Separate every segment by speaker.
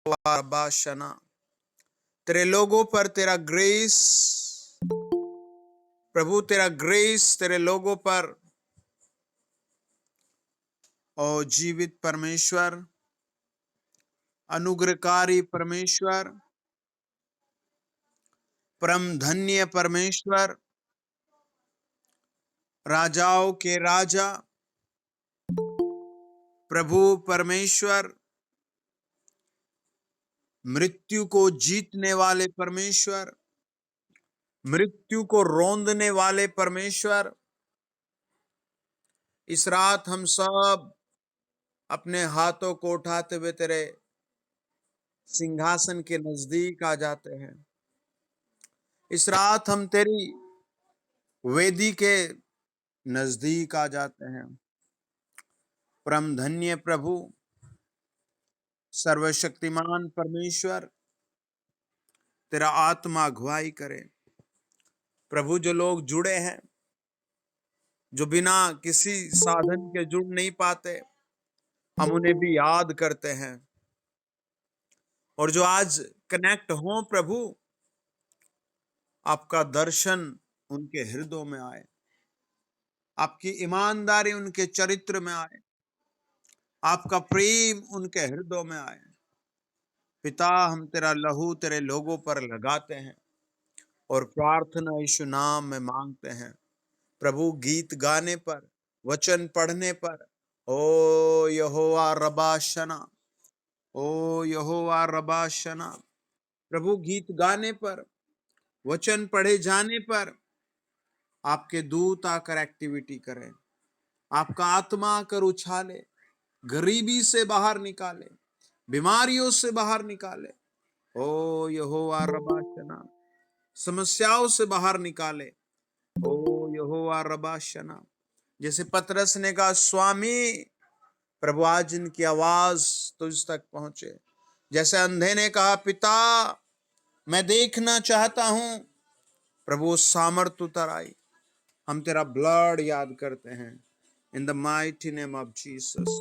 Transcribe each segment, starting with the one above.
Speaker 1: बाशना, तेरे लोगों पर तेरा ग्रेस, प्रभु तेरा ग्रेस तेरे लोगों पर। ओ जीवित परमेश्वर, अनुग्रहकारी परमेश्वर, परम धन्य परमेश्वर, राजाओं के राजा, प्रभु परमेश्वर, मृत्यु को जीतने वाले परमेश्वर, मृत्यु को रौंदने वाले परमेश्वर, इस रात हम सब अपने हाथों को उठाते हुए तेरे सिंहासन के नजदीक आ जाते हैं। इस रात हम तेरी वेदी के नजदीक आ जाते हैं। परम धन्य प्रभु, सर्वशक्तिमान परमेश्वर, तेरा आत्मा अगुवाई करे। प्रभु, जो लोग जुड़े हैं, जो बिना किसी साधन के जुड़ नहीं पाते, हम उन्हें भी याद करते हैं। और जो आज कनेक्ट हों प्रभु, आपका दर्शन उनके हृदयों में आए, आपकी ईमानदारी उनके चरित्र में आए, आपका प्रेम उनके हृदयों में आए। पिता, हम तेरा लहू तेरे लोगों पर लगाते हैं और प्रार्थना यीशु नाम में मांगते हैं। प्रभु, गीत गाने पर, वचन पढ़ने पर, ओ यहोवा रबाशना, ओ यहोवा रबाशना, प्रभु गीत गाने पर, वचन पढ़े जाने पर आपके दूत आकर एक्टिविटी करें, आपका आत्मा आकर उछाले, गरीबी से बाहर निकाले, बीमारियों से बाहर निकाले। ओ यहोवा रबाशना, समस्याओं से बाहर निकाले। ओ यहोवा रबाशना, जैसे पतरस ने कहा, स्वामी, प्रभु आज इनकी आवाज तुझ तक पहुंचे। जैसे अंधे ने कहा, पिता मैं देखना चाहता हूं, प्रभु सामर्थ उतर आई। हम तेरा ब्लड याद करते हैं। In the mighty name of Jesus,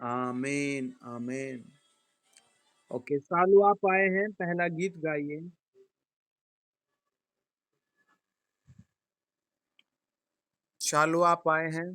Speaker 1: आमीन आमीन। ओके, सालू आप आए हैं, पहला गीत गाइए। शालू आप आए हैं।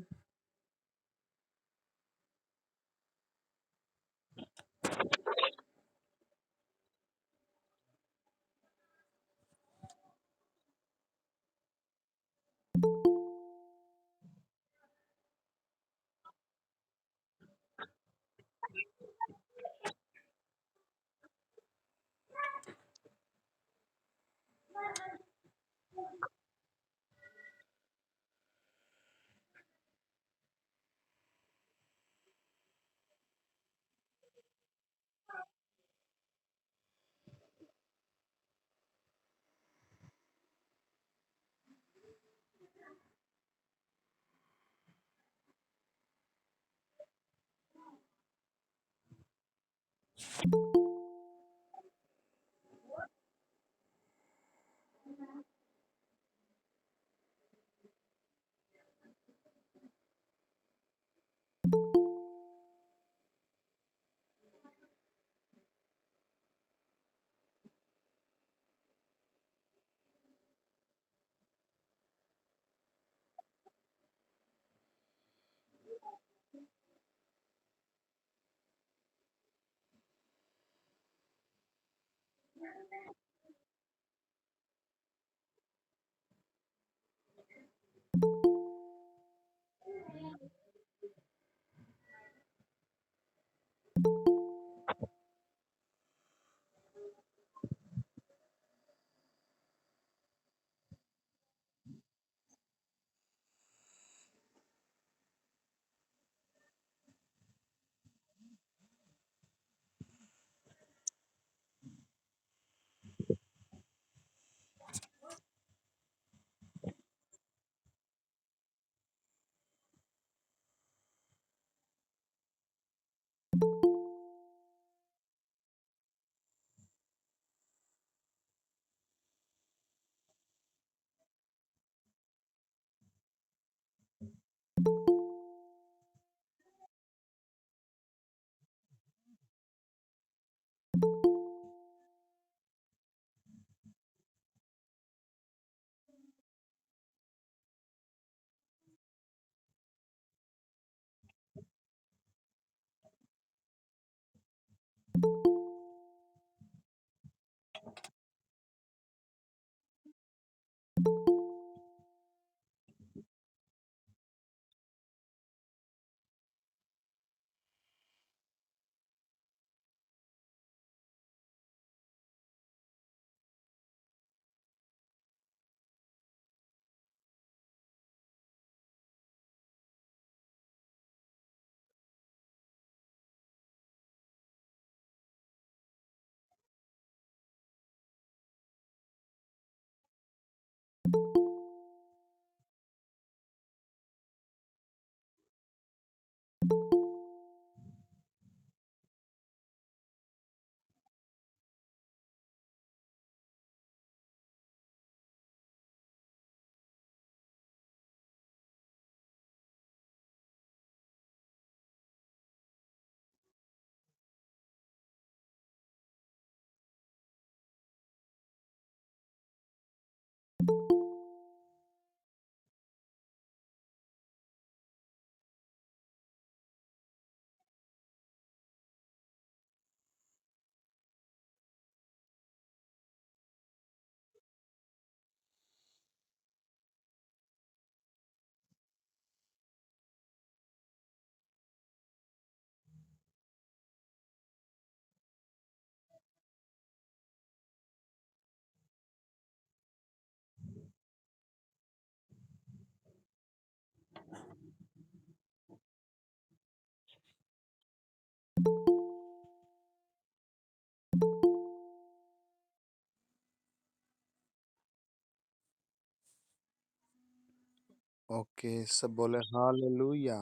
Speaker 1: ओके, सब बोले हालेलुया।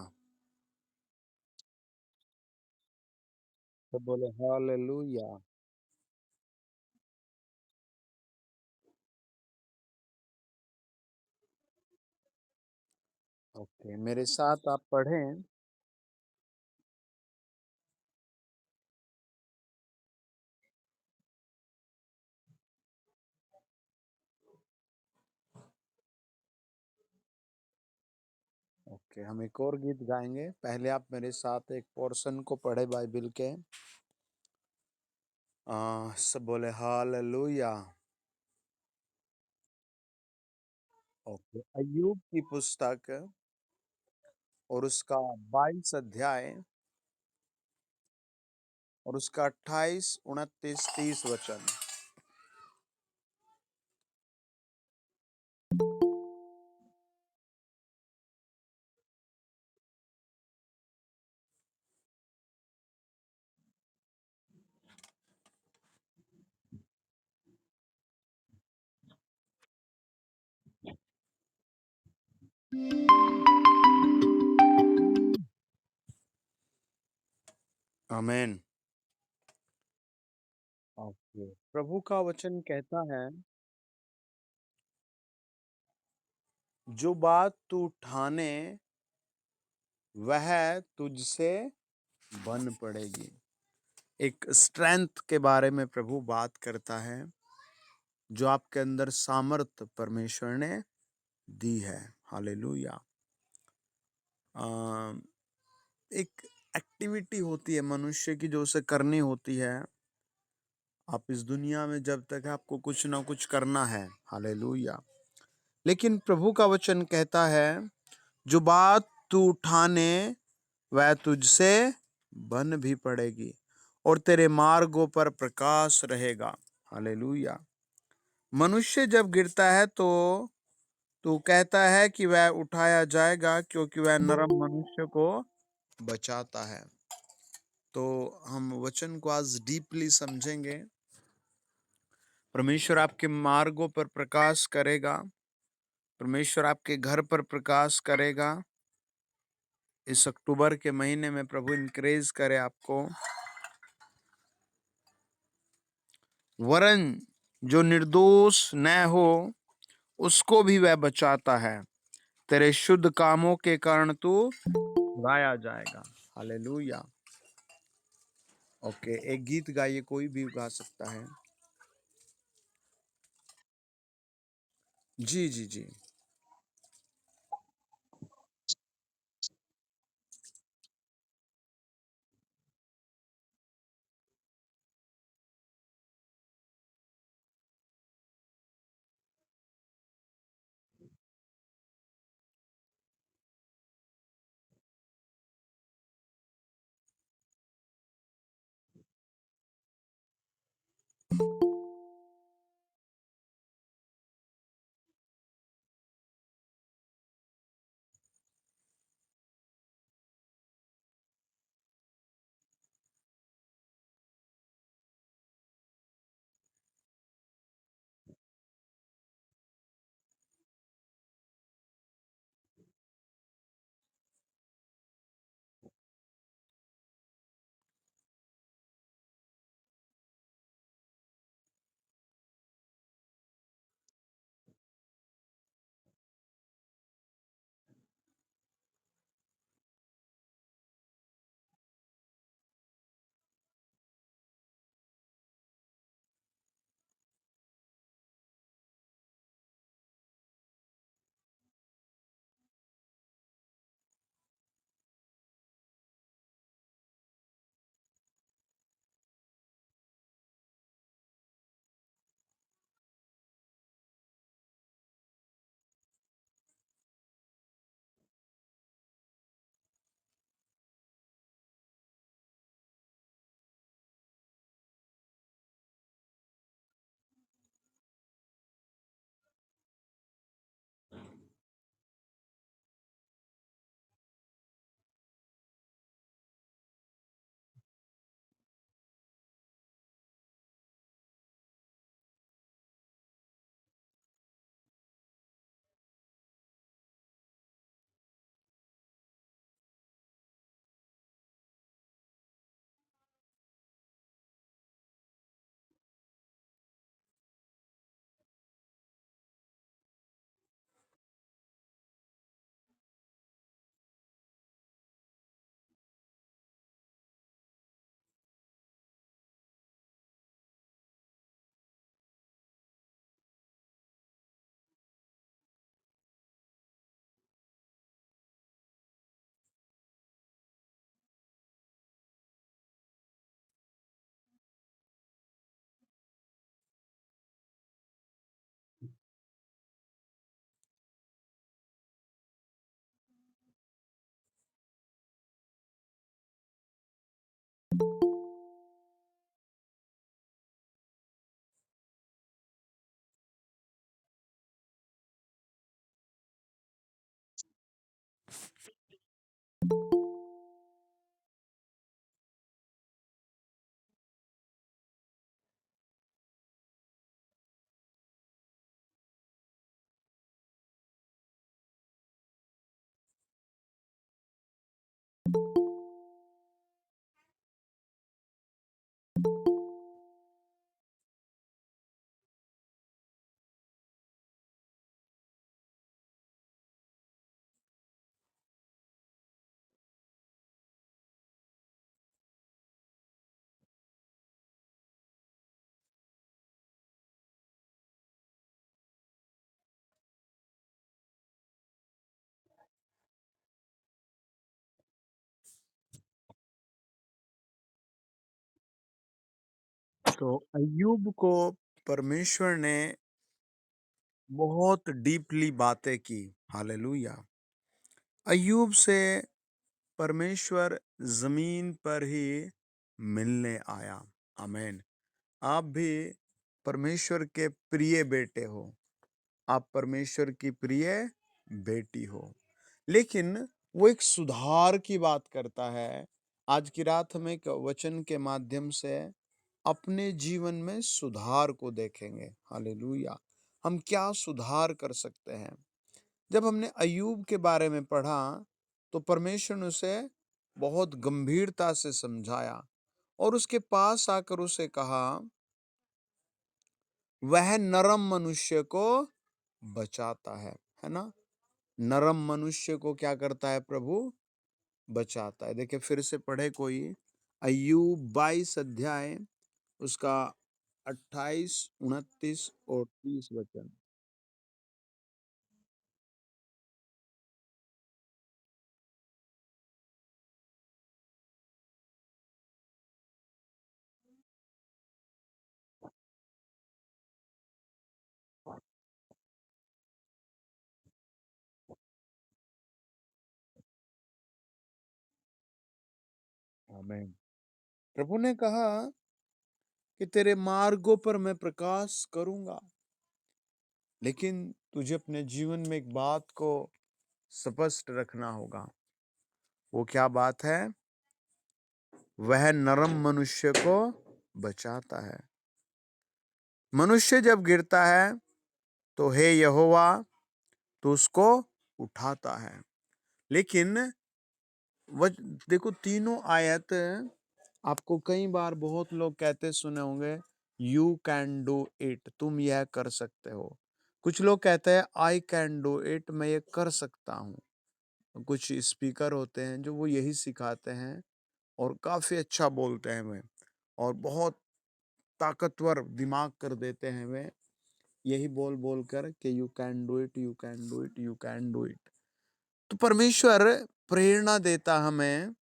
Speaker 1: सब बोले हालेलुया। ओके, मेरे साथ आप पढ़ें। ओके, हम एक और गीत गाएंगे। पहले आप मेरे साथ एक पोर्शन को पढ़े बाइबल के। सब बोले हालेलुया। ओके, अय्यूब की पुस्तक और उसका 22 अध्याय और उसका 28, 29, 30 वचन। आमीन। ओके, प्रभु का वचन कहता है, जो बात तू ठाने वह तुझसे बन पड़ेगी। एक स्ट्रेंथ के बारे में प्रभु बात करता है, जो आपके अंदर सामर्थ परमेश्वर ने दी है। हालेलुया। अ, एक एक्टिविटी होती है मनुष्य की, जो उसे करनी होती है। आप इस दुनिया में जब तक है, आपको कुछ ना कुछ करना है। हालेलुया। लेकिन प्रभु का वचन कहता है, जो बात तू ठाने वह तुझसे बन भी पड़ेगी और तेरे मार्गों पर प्रकाश रहेगा। हालेलुया। मनुष्य जब गिरता है तो तू कहता है कि वह उठाया जाएगा, क्योंकि वह नरम मनुष्य को बचाता है। तो हम वचन को आज डीपली समझेंगे। परमेश्वर आपके मार्गों पर प्रकाश करेगा। परमेश्वर आपके घर पर प्रकाश करेगा। इस अक्टूबर के महीने में प्रभु इनकरेज करे आपको। वरन जो निर्दोष न हो उसको भी वह बचाता है। तेरे शुद्ध कामों के कारण तू गाया जाएगा। हालेलुया। ओके, एक गीत गाइए, कोई भी गा सकता है। जी जी जी। तो अय्यूब को परमेश्वर ने बहुत डीपली बातें की। हालेलुया। अय्यूब से परमेश्वर जमीन पर ही मिलने आया। आमेन। आप भी परमेश्वर के प्रिय बेटे हो, आप परमेश्वर की प्रिय बेटी हो। लेकिन वो एक सुधार की बात करता है। आज की रात हम एक वचन के माध्यम से अपने जीवन में सुधार को देखेंगे। हालेलुया। हम क्या सुधार कर सकते हैं? जब हमने अय्यूब के बारे में पढ़ा तो परमेश्वर ने उसे बहुत गंभीरता से समझाया और उसके पास आकर उसे कहा, वह नरम मनुष्य को बचाता है ना? नरम मनुष्य को क्या करता है प्रभु? बचाता है। देखिए फिर से पढ़े कोई, अय्यूब 22 अध्याय उसका 28, 29 और 30 वचन। आमीन। प्रभु ने कहा कि तेरे मार्गों पर मैं प्रकाश करूंगा, लेकिन तुझे अपने जीवन में एक बात को स्पष्ट रखना होगा। वो क्या बात है? वह नरम मनुष्य को बचाता है। मनुष्य जब गिरता है तो हे यहोवा तो उसको उठाता है। लेकिन वह देखो तीनों आयत आपको कई बार बहुत लोग कहते सुने होंगे, यू कैन डू इट, तुम यह कर सकते हो। कुछ लोग कहते हैं आई कैन डू इट, मैं ये कर सकता हूँ। कुछ स्पीकर होते हैं जो वो यही सिखाते हैं और काफी अच्छा बोलते हैं वे, और बहुत ताकतवर दिमाग कर देते हैं वे, यही बोल बोल कर कि you can do it, you can do it, you can do it. तो परमेश्वर प्रेरणा देता हमें,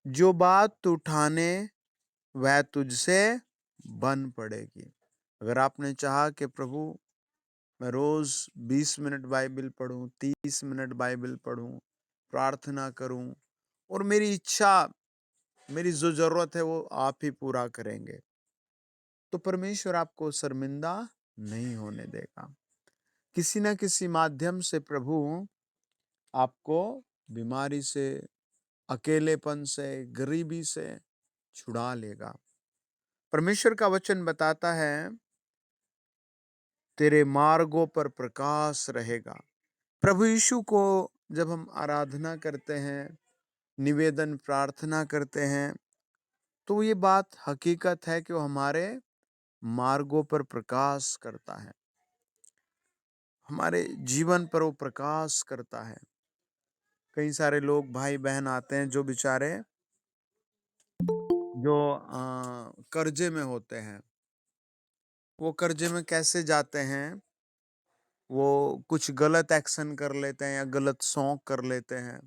Speaker 1: जो बात तू ठाने वह तुझसे बन पड़ेगी। अगर आपने चाहा कि प्रभु मैं रोज 20 मिनट बाइबल पढूं, 30 मिनट बाइबल पढूं, प्रार्थना करूं और मेरी इच्छा, मेरी जो जरूरत है वो आप ही पूरा करेंगे, तो परमेश्वर आपको शर्मिंदा नहीं होने देगा। किसी ना किसी माध्यम से प्रभु आपको बीमारी से, अकेलेपन से, गरीबी से छुड़ा लेगा। परमेश्वर का वचन बताता है तेरे मार्गों पर प्रकाश रहेगा। प्रभु यीशु को जब हम आराधना करते हैं, निवेदन प्रार्थना करते हैं, तो ये बात हकीकत है कि वो हमारे मार्गों पर प्रकाश करता है, हमारे जीवन पर वो प्रकाश करता है। कई सारे लोग भाई बहन आते हैं जो बेचारे जो कर्जे में होते हैं। वो कर्जे में कैसे जाते हैं? वो कुछ गलत एक्शन कर लेते हैं या गलत शौक कर लेते हैं,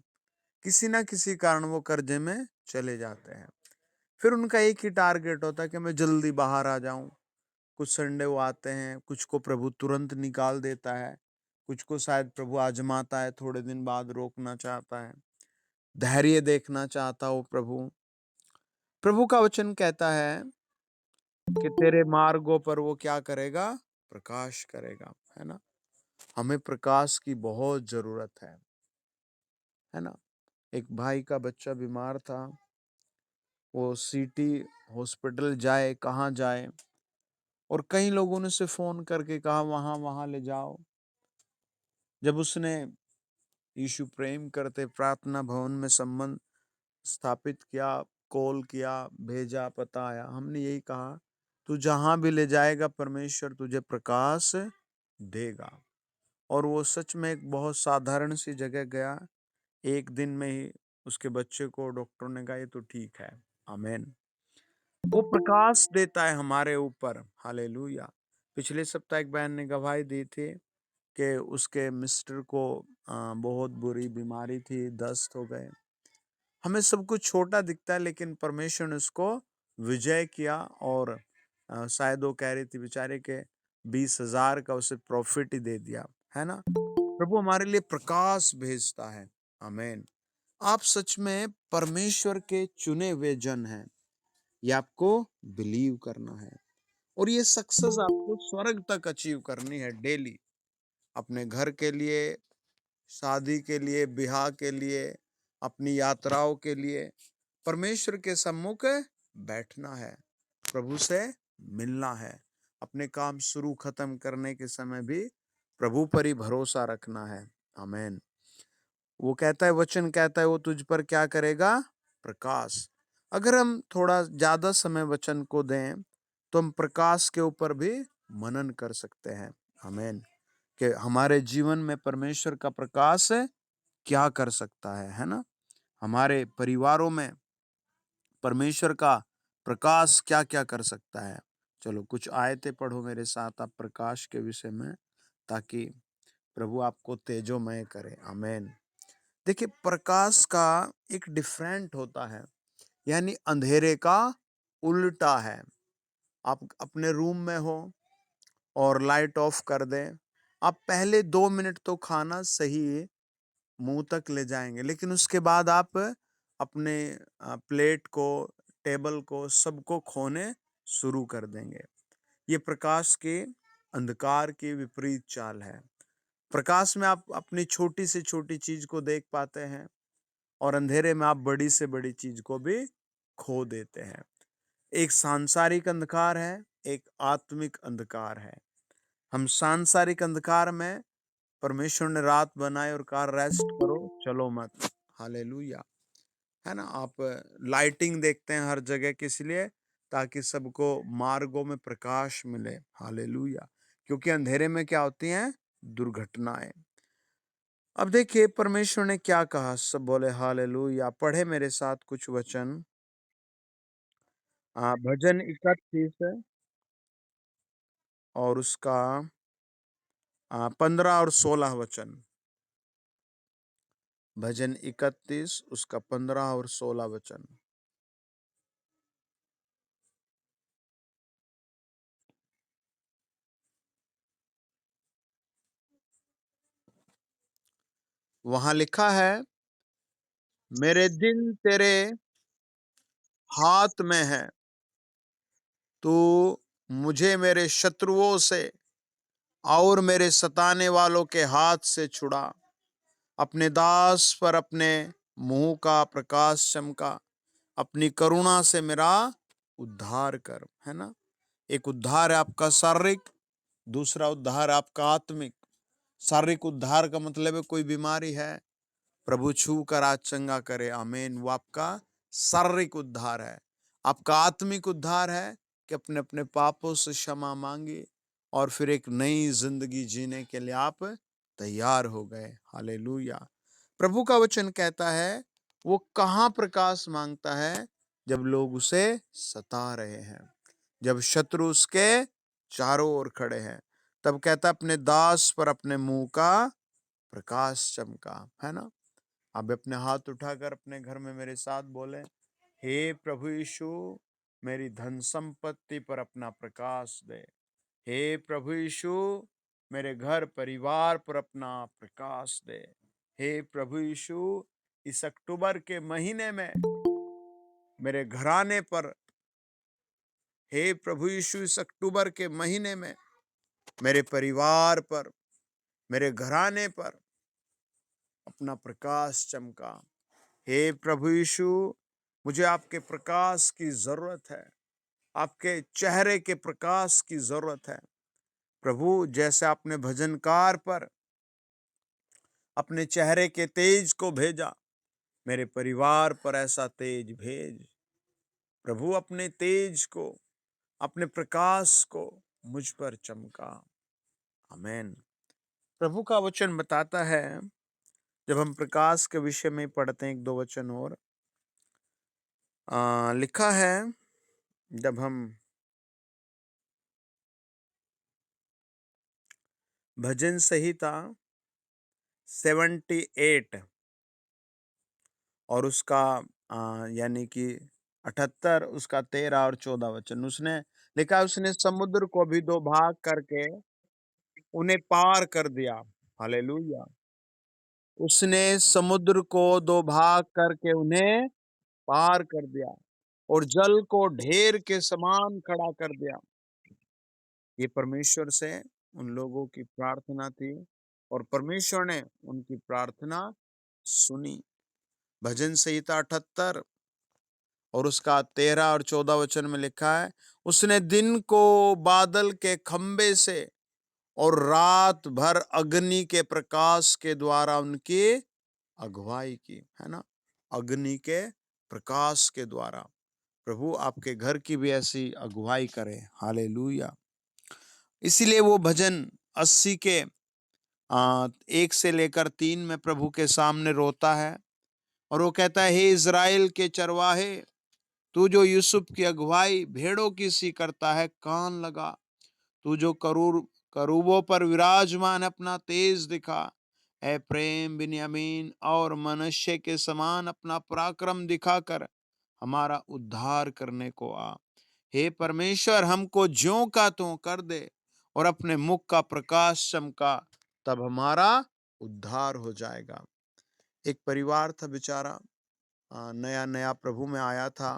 Speaker 1: किसी ना किसी कारण वो कर्जे में चले जाते हैं। फिर उनका एक ही टारगेट होता है कि मैं जल्दी बाहर आ जाऊं। कुछ संडे वो आते हैं, कुछ को प्रभु तुरंत निकाल देता है, कुछ को शायद प्रभु आजमाता है, थोड़े दिन बाद रोकना चाहता है, धैर्य देखना चाहता हो प्रभु। प्रभु का वचन कहता है कि तेरे मार्गों पर वो क्या करेगा? प्रकाश करेगा, है ना? हमें प्रकाश की बहुत जरूरत है ना? एक भाई का बच्चा बीमार था, वो सिटी हॉस्पिटल जाए, कहाँ जाए, और कई लोगों ने उसे फोन करके कहा वहां वहां ले जाओ। जब उसने यीशु प्रेम करते प्रार्थना भवन में संबंध स्थापित किया, कॉल किया, भेजा, पता आया, हमने यही कहा तू जहां भी ले जाएगा परमेश्वर तुझे प्रकाश देगा। और वो सच में एक बहुत साधारण सी जगह गया, एक दिन में ही उसके बच्चे को डॉक्टर ने कहा ये तो ठीक है। आमेन। वो प्रकाश देता है हमारे ऊपर। हालेलुया। पिछले सप्ताह एक बहन ने गवाही दी थी कि उसके मिस्टर को बहुत बुरी बीमारी थी, दस्त हो गए। हमें सब कुछ छोटा दिखता है, लेकिन परमेश्वर ने उसको विजय किया और शायद वो कह रही थी बेचारे के 20,000 का उसे प्रॉफिट ही दे दिया, है ना? प्रभु हमारे लिए प्रकाश भेजता है। आमीन। आप सच में परमेश्वर के चुने हुए जन हैं, ये आपको बिलीव करना है और ये सक्सेस आपको स्वर्ग तक अचीव करनी है डेली। अपने घर के लिए, शादी के लिए, ब्याह के लिए, अपनी यात्राओं के लिए परमेश्वर के सम्मुख बैठना है, प्रभु से मिलना है। अपने काम शुरू खत्म करने के समय भी प्रभु पर ही भरोसा रखना है। आमीन। वो कहता है, वचन कहता है वो तुझ पर क्या करेगा? प्रकाश। अगर हम थोड़ा ज्यादा समय वचन को दें तो हम प्रकाश के ऊपर भी मनन कर सकते हैं। आमीन। कि हमारे जीवन में परमेश्वर का प्रकाश क्या कर सकता है ना? हमारे परिवारों में परमेश्वर का प्रकाश क्या-क्या कर सकता है? चलो कुछ आयतें पढ़ो मेरे साथ आप प्रकाश के विषय में, ताकि प्रभु आपको तेजोमय करे। आमीन। देखिए, प्रकाश का एक डिफरेंट होता है, यानी अंधेरे का उल्टा है। आप अपने रूम में हो और लाइट ऑफ कर दें, आप पहले 2 मिनट तो खाना सही मुंह तक ले जाएंगे, लेकिन उसके बाद आप अपने प्लेट को, टेबल को, सबको खोने शुरू कर देंगे। ये प्रकाश के अंधकार की विपरीत चाल है। प्रकाश में आप अपनी छोटी से छोटी चीज को देख पाते हैं और अंधेरे में आप बड़ी से बड़ी चीज को भी खो देते हैं। एक सांसारिक अंधकार है, एक आत्मिक अंधकार है। हम सांसारिक अंधकार में परमेश्वर ने रात बनाई और कहा रेस्ट करो, चलो मत। हालेलुया। है ना? आप लाइटिंग देखते हैं हर जगह, किस लिए? ताकि सबको मार्गों में प्रकाश मिले। हालेलुया। क्योंकि अंधेरे में क्या होती हैं? दुर्घटनाएं। अब देखिए परमेश्वर ने क्या कहा, सब बोले हालेलुया। पढ़े मेरे साथ कुछ वचन। भजन 31 है और उसका 15 और 16 वचन। भजन 31 उसका 15 और 16 वचन। वहां लिखा है, मेरे दिन तेरे हाथ में है, तू मुझे मेरे शत्रुओं से और मेरे सताने वालों के हाथ से छुड़ा। अपने दास पर अपने मुंह का प्रकाश चमका, अपनी करुणा से मेरा उद्धार कर। है ना? एक उद्धार है आपका शारीरिक, दूसरा उद्धार आपका आत्मिक। शारीरिक उद्धार का मतलब है कोई बीमारी है, प्रभु छू कर आज चंगा करे। आमीन। वो आपका शारीरिक उद्धार है। आपका आत्मिक उद्धार है कि अपने अपने पापों से क्षमा मांगी और फिर एक नई जिंदगी जीने के लिए आप तैयार हो गए। हालेलुया। प्रभु का वचन कहता है वो कहाँ प्रकाश मांगता है? जब लोग उसे सता रहे हैं, जब शत्रु उसके चारों ओर खड़े हैं, तब कहता अपने दास पर अपने मुंह का प्रकाश चमका। है ना? आप अपने हाथ उठाकर अपने घर में मेरे साथ बोले, हे प्रभु यीशु, मेरी धन संपत्ति पर अपना प्रकाश दे। हे प्रभु यीशु, मेरे घर परिवार पर अपना प्रकाश दे। हे प्रभु यीशु, इस अक्टूबर के महीने में मेरे घराने पर, हे प्रभु यीशु, इस अक्टूबर के महीने में मेरे परिवार पर, मेरे घराने पर अपना प्रकाश चमका। हे प्रभु यीशु, मुझे आपके प्रकाश की जरूरत है, आपके चेहरे के प्रकाश की जरूरत है। प्रभु, जैसे आपने भजनकार पर अपने चेहरे के तेज को भेजा, मेरे परिवार पर ऐसा तेज भेज। प्रभु, अपने तेज को, अपने प्रकाश को मुझ पर चमका। आमीन। प्रभु का वचन बताता है, जब हम प्रकाश के विषय में पढ़ते हैं एक दो वचन और लिखा है, जब हम भजन संहिता 78 और उसका यानी कि 78 उसका 13 और 14 वचन। उसने लिखा, उसने समुद्र को भी दो भाग करके उन्हें पार कर दिया। हालेलुया। उसने समुद्र को दो भाग करके उन्हें पार कर दिया और जल को ढेर के समान खड़ा कर दिया। ये परमेश्वर से उन लोगों की प्रार्थना थी और परमेश्वर ने उनकी प्रार्थना सुनी। भजन संहिता 78 और उसका 13 और 14 वचन में लिखा है, उसने दिन को बादल के खंबे से और रात भर अग्नि के प्रकाश के द्वारा उनकी अगुवाई की, है ना। अग्नि के प्रकाश के द्वारा प्रभु आपके घर की भी ऐसी अगुवाई करे। हालेलुया। इसीलिए वो भजन 80 के 1 से लेकर 3 में प्रभु के सामने रोता है और वो कहता है, हे इज़राइल के चरवाहे, तू जो यूसुफ की अगुवाई भेड़ों की सी करता है, कान लगा। तू जो करूबों पर विराजमान अपना तेज दिखा। ए प्रेम बिन्यामीन और मनुष्य के समान अपना पराक्रम दिखाकर हमारा उद्धार करने को आ। हे परमेश्वर, हमको ज्यों का त्यों कर दे और अपने मुख का प्रकाश चमका, तब हमारा उद्धार हो जाएगा। एक परिवार था बेचारा, नया नया प्रभु में आया था।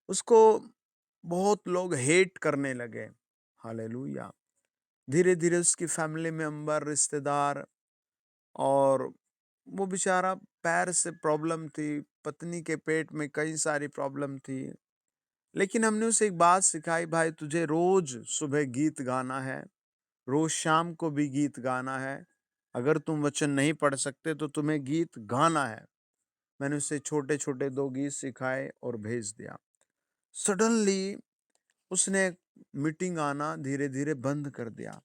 Speaker 1: उसको बहुत लोग हेट करने लगे। हालेलुया। धीरे धीरे उसकी फैमिली मेंबर, रिश्तेदार, और वो बेचारा पैर से प्रॉब्लम थी, पत्नी के पेट में कई सारी प्रॉब्लम थी। लेकिन हमने उसे एक बात सिखाई, भाई तुझे रोज सुबह गीत गाना है, रोज शाम को भी गीत गाना है। अगर तुम वचन नहीं पढ़ सकते तो तुम्हें गीत गाना है। मैंने उसे छोटे छोटे 2 गीत सिखाए और भेज दिया। सडनली उसने मीटिंग आना धीरे धीरे बंद कर दिया।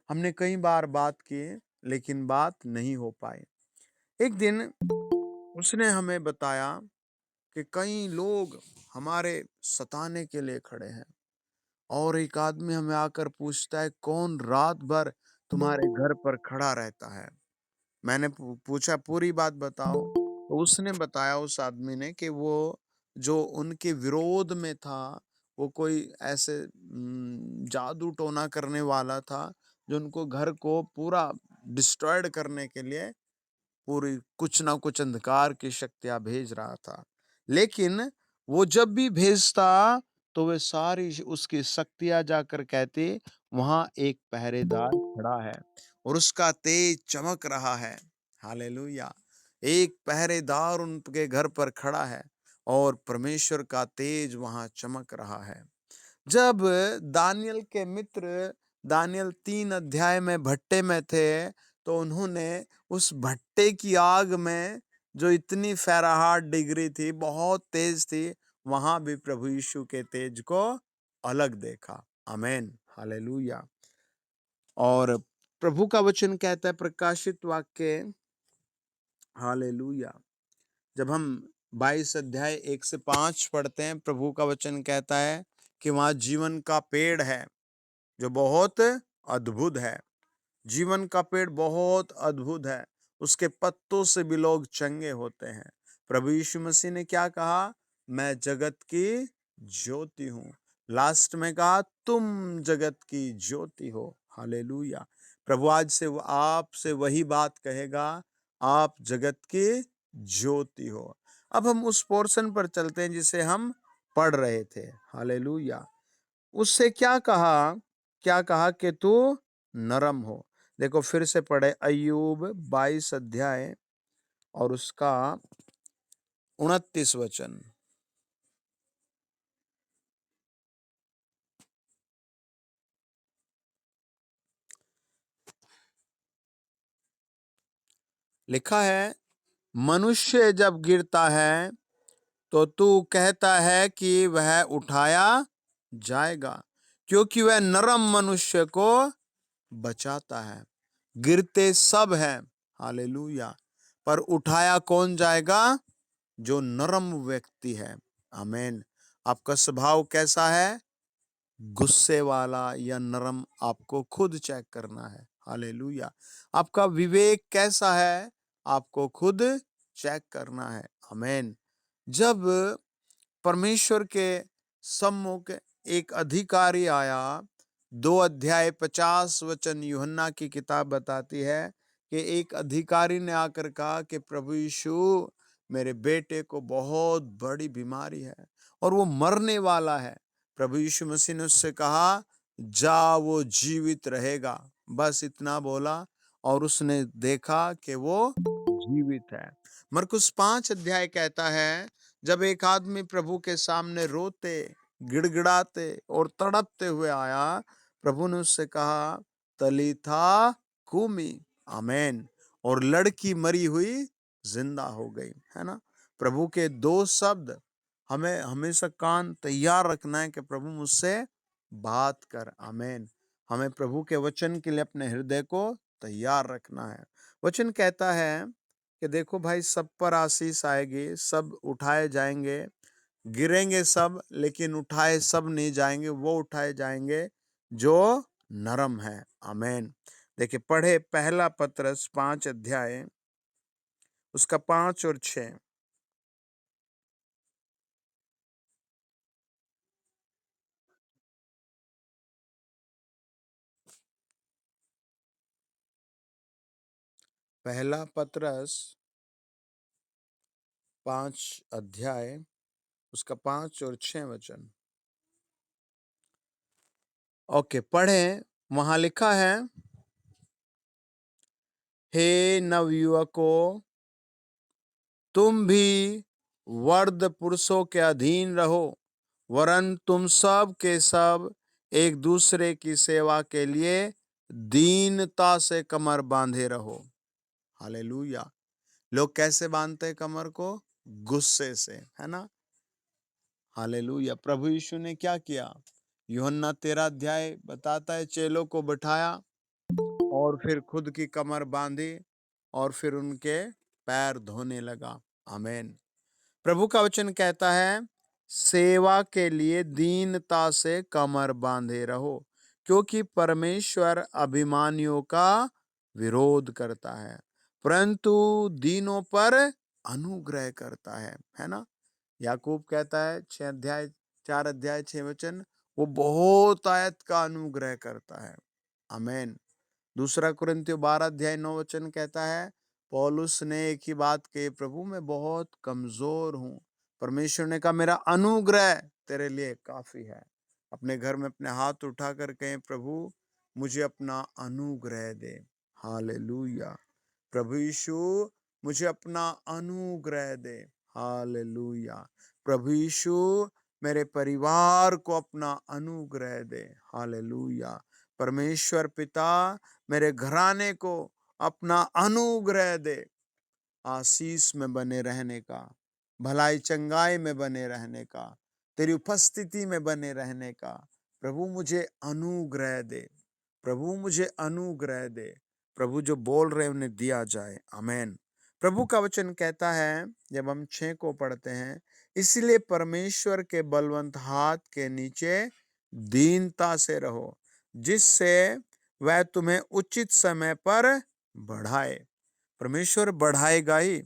Speaker 1: हमने कई बार बात की लेकिन बात नहीं हो पाई। एक दिन उसने हमें बताया कि कई लोग हमारे सताने के लिए खड़े हैं और एक आदमी हमें आकर पूछता है, कौन रात भर तुम्हारे घर पर खड़ा रहता है। मैंने पूछा, पूरी बात बताओ। तो उसने बताया, उस आदमी ने, कि वो जो उनके विरोध में था, वो कोई ऐसे जादू टोना करने वाला था जो उनको घर को पूरा डिस्ट्रॉयड करने के लिए पूरी कुछ ना कुछ अंधकार की शक्तियां भेज रहा था। लेकिन वो जब भी भेजता तो वे सारी उसकी शक्तियां जाकर कहती, वहां एक पहरेदार खड़ा है और उसका तेज चमक रहा है। हालेलुया। एक पहरेदार उनके घर पर खड़ा है और परमेश्वर का तेज वहां चमक रहा है। जब दानियल के मित्र दानियल 3 अध्याय में भट्टे में थे, तो उन्होंने उस भट्टे की आग में, जो इतनी फ़ारेनहाइट डिग्री थी, बहुत तेज थी, वहां भी प्रभु यीशु के तेज को अलग देखा। आमीन। हालेलुया। और प्रभु का वचन कहता है, प्रकाशित वाक्य, हालेलुया, जब हम 22 अध्याय 1 से 5 पढ़ते हैं, प्रभु का वचन कहता है कि वहां जीवन का पेड़ है जो बहुत अद्भुत है। जीवन का पेड़ बहुत अद्भुत है, उसके पत्तों से भी लोग चंगे होते हैं। प्रभु यीशु मसीह ने क्या कहा? मैं जगत की ज्योति हूँ। लास्ट में कहा, तुम जगत की ज्योति हो। हालेलुया। प्रभु आज से आपसे वही बात कहेगा, आप जगत की ज्योति हो। अब हम उस पोर्शन पर चलते हैं जिसे हम पढ़ रहे थे। हालेलुया। उससे क्या कहा? क्या कहा कि तू नरम हो। देखो फिर से पढ़े, अय्यूब 22 अध्याय और उसका 29 वचन। लिखा है, मनुष्य जब गिरता है तो तू कहता है कि वह उठाया जाएगा, क्योंकि वह नरम मनुष्य को बचाता है। गिरते सब हैं, हालेलुया, पर उठाया कौन जाएगा? जो नरम व्यक्ति है। आमीन। आपका स्वभाव कैसा है? गुस्से वाला या नरम? आपको खुद चेक करना है। हालेलुया। आपका विवेक कैसा है? आपको खुद चेक करना है। आमीन। जब परमेश्वर के सम्मुख एक अधिकारी आया। 2 अध्याय 50 वचन यूहन्ना की किताब बताती है कि एक अधिकारी ने आकर कहा कि प्रभु यीशु, मेरे बेटे को बहुत बड़ी बीमारी है और वो मरने वाला है। प्रभु यीशु मसीह ने उससे कहा, जा, वो जीवित रहेगा। बस इतना बोला और उसने देखा कि वो जीवित है। मरकुस 5 अध्याय कहता है, जब एक आदमी प्रभु के सामने रोते, गिड़गिड़ाते और तड़पते हुए आया, प्रभु ने उससे कहा, तलीथा कूमी, आमेन, और लड़की मरी हुई जिंदा हो गई। है ना? प्रभु के 2 शब्द, हमें हमेशा कान तैयार रखना है कि प्रभु मुझसे बात कर। आमेन। हमें प्रभु के वचन के लिए अपने हृदय को तैयार रखना है। वचन कहता है कि देखो भाई, सब पर आशीष आएगी, सब उठाए जाएंगे, गिरेंगे सब, लेकिन उठाए सब नहीं जाएंगे। वो उठाए जाएंगे जो नरम है। आमेन। देखिए, पढ़े पहला पत्रस 5 अध्याय उसका 5 और 6। पहला पत्रस 5 अध्याय उसका 5 और 6 वचन। ओके, पढ़े। वहां लिखा है, हे नवयुवकों, तुम भी वर्द पुरुषों के अधीन रहो, वरन तुम सब के सब एक दूसरे की सेवा के लिए दीनता से कमर बांधे रहो। हालेलुया। लोग कैसे बांधते हैं कमर को? गुस्से से, है ना? हालेलुया। प्रभु यीशु ने क्या किया? यूहन्ना 13 अध्याय बताता है, चेलों को बिठाया और फिर खुद की कमर बांधी और फिर उनके पैर धोने लगा। आमीन। प्रभु का वचन कहता है, सेवा के लिए दीनता से कमर बांधे रहो, क्योंकि परमेश्वर अभिमानियों का विरोध करता है, परंतु दीनों पर अनुग्रह करता है ना? याकूब कहता है 4 अध्याय 6 वचन, वो बहुत आयत का अनुग्रह करता है। आमीन। 2 कुरिन्थियों 12 अध्याय 9 वचन कहता है, पौलुस ने एक ही बात कही, प्रभु मैं बहुत कमजोर हूँ। परमेश्वर ने कहा, मेरा अनुग्रह तेरे लिए काफी है। अपने घर में अपने हाथ उठाकर कहें, प्रभु मुझे अपना अनुग्रह दे। हालेलुया। प्रभु यीशु, मुझे अपना अनुग्रह दे। हालेलुया। प्रभु यीशु, मेरे परिवार को अपना अनुग्रह दे। हालेलुया। परमेश्वर पिता, मेरे घराने को अपना अनुग्रह दे, आशीष में बने रहने का, भलाई चंगाई में बने रहने का, तेरी उपस्थिति में बने रहने का। प्रभु मुझे अनुग्रह दे। प्रभु मुझे अनुग्रह दे। प्रभु जो बोल रहे उन्हें दिया जाए। आमीन। प्रभु का वचन कहता है, जब हम 6 को पढ़ते हैं, इसलिए परमेश्वर के बलवंत हाथ के नीचे दीनता से रहो, जिससे वह तुम्हें उचित समय पर बढ़ाए। परमेश्वर बढ़ाएगा ही,